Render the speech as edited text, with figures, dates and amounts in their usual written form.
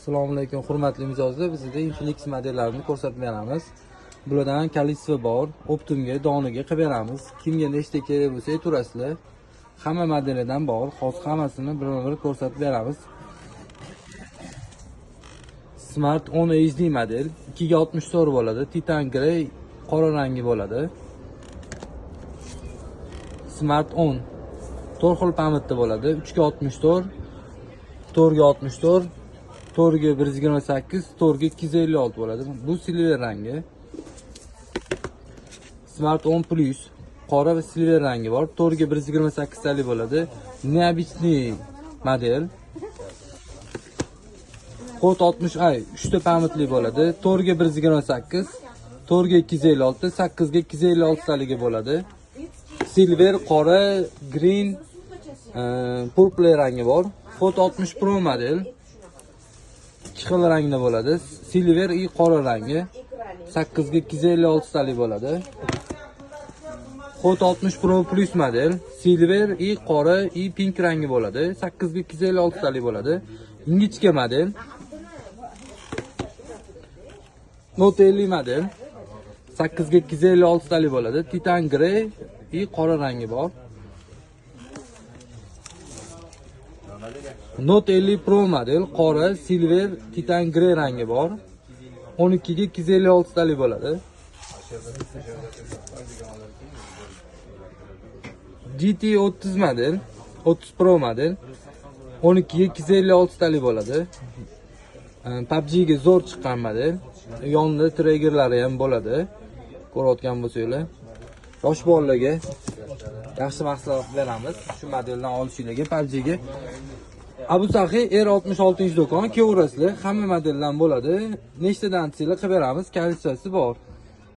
Assalomu alaykum hurmatli mijozlar, bizda Infinix modellarini ko'rsatib beramiz. Bulardan kalitsi bor, optimga, doniga qilib beramiz. Kimga nechta kerak bo'lsa ayturasizlar. Hamma modellardan bor, hozir hammasini bir-bir ko'rsatib beramiz. Smart 10 HD model 2 ga 64 bo'ladi, Titan Grey qora rangi bo'ladi. Smart 10 4 xil pamitda bo'ladi, 3 ga 64, 4 ga 64, 4 ga 128, 4 ga 256 bo'ladi. Bu silver rangi. Smart 10 Plus qora va silver rangi bor. 4 ga 128 talik bo'ladi. Neobычный model. Kod 60i 3 ta pamitli bo'ladi. 4 ga 128, 4 ga 256, 8 ga 256 taligi bo'ladi. Silver, qora, green, purple rangi bor. Kod 60 Pro model. 2 xil rangda bo'ladi. Silver i qora rangi. 8 ga 256 talik bo'ladi. Kod 60 Pro Plus model. Silver i qora i pink rangi bo'ladi. 8 ga 256 talik bo'ladi. Ingichka model. Note 50 model. 8 ga 256 talik bo'ladi. Titan Grey i qora rangi bor. Note 50 Pro model qora, silver, Titan Grey rangi bor. 12 ga 256 talik bo'ladi. GT 30 model, 30 Pro model 12 ga 256 talik bo'ladi. PUBG ga zo'r chiqqan model. Yonida triggerlari ham bo'ladi. Ko'rayotgan bo'lsanglar. Yosh bolalarga yaxshi mahsulot beramiz. Shu modeldan olishinglarga PUBG ga Abu Sahi R66 do'kon, kelaverasizlar. Hamma modeldan bo'ladi. Nechtadan desanglar qilib beramiz, kalitsiyasi bor.